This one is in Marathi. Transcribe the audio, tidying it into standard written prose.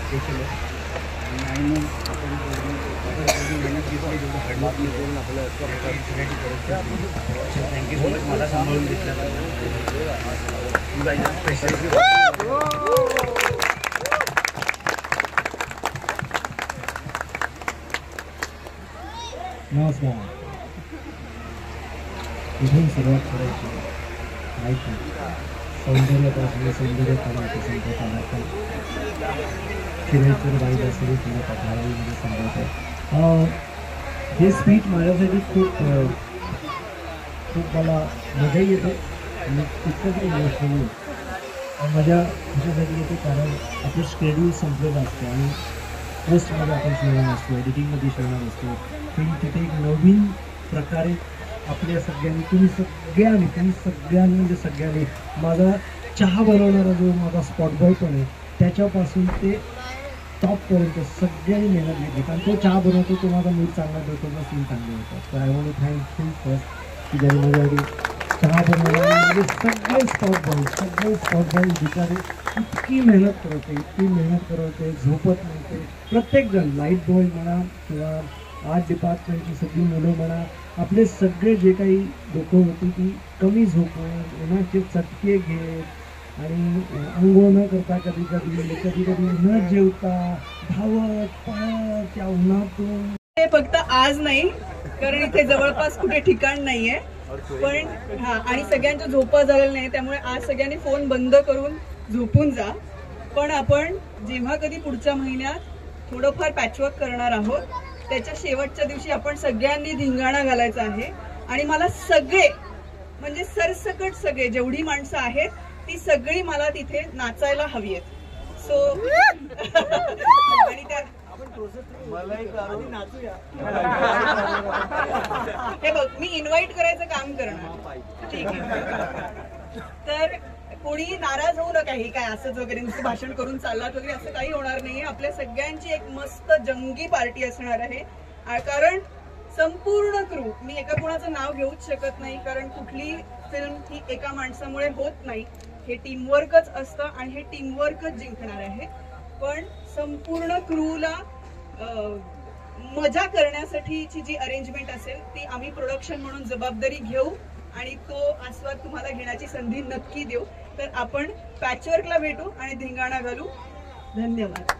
स्पेशल आहे आणि मग आपण मेहनत घेतली जेवढं हार्डवर्क करून आपलं थँक्यू सो मच मला सांभाळून घेतलं नमस्कार. इथून सुरुवात करायची माहिती सौंदर्यापासून सौंदर्य करायचं संकल्पना फिरायचं बाईला सुरू केलं पठारामध्ये सांगायचं. हे स्पीच माझ्यासाठी खूप मला मजाही येते आणि तितकंच इमोशनल मजा ह्याच्यासाठी येते कारण आपलं शेड्यूल संपलेलं असतं आणि पोस्टमध्ये आपण शिवणार असतो, एडिटिंगमध्ये शिवणार असतो. पण तिथे एक नवीन प्रकारे आपल्या सगळ्यांनी तुम्ही सगळ्यांनी म्हणजे सगळ्यांनी माझा चहा बनवणारा जो माझा स्पॉट बॉय पण आहे त्याच्यापासून ते टॉपपर्यंत सगळ्यांनी मेहनत घेतली. कारण तो चहा बनवतो, तो माझा मूड चांगला देतो, तो सीन चांगले होतात. तर I want to thank you first की ज्यांनी माझ्यासाठी चहा बनवला. म्हणजे सगळे स्पॉट बॉय बिचारे इतकी मेहनत करवते, झोपत नव्हते. प्रत्येकजण लाईट बॉय म्हणा किंवा आर्ट डिपार्टमेंटची सगळी मुलं म्हणा, आपले सगळे जे काही लोकं होती ती कमी झोपून उन्हाचे चटके घेत आणि अंघोळ न करता कधी न जेवता धावत पळत त्या उन्हातून. ते फक्त आज नाही कारण इथे जवळपास कुठे ठिकाण नाहीये पण आणि सगळ्यांच्या झोपा झालेल्या नाही त्यामुळे आज सगळ्यांनी फोन बंद करून झोपून जा. पण आपण जेव्हा कधी पुढच्या महिन्यात थोडंफार पॅचवर्क करणार आहोत त्याच्या शेवटच्या दिवशी आपण सगळ्यांनी धिंगाणा घालायचा आहे आणि मला सगळे म्हणजे सरसकट सगळे जेवढी माणसं आहेत ती सगळी मला तिथे नाचायला हवी आहेत. सो आणि त्या हे बघ मी इन्व्हाइट करायचं काम करणार. ठीक आहे. तर कोणी नाराज होऊ नका. हे काय असंच वगैरे नुसतं भाषण करून चाललात वगैरे असं काही होणार नाहीये. आपल्या सगळ्यांची एक मस्त जंगी पार्टी असणार आहे कारण संपूर्ण क्रू मी एका कोणाचं नाव घेऊच शकत नाही कारण कुठली फिल्म ही एका माणसामुळे होत नाही. हे टीमवर्कच असतं आणि हे टीमवर्कच जिंकणार आहे. पण संपूर्ण क्रूला मजा करण्यासाठीची जी अरेंजमेंट असेल ती आम्ही प्रोडक्शन म्हणून जबाबदारी घेऊ आणि तो आस्वाद तुम्हाला घेण्याची संधी नक्की देऊ. तर आपण पॅचवर्कला भेटू आणि धिंगाणा घालू. धन्यवाद.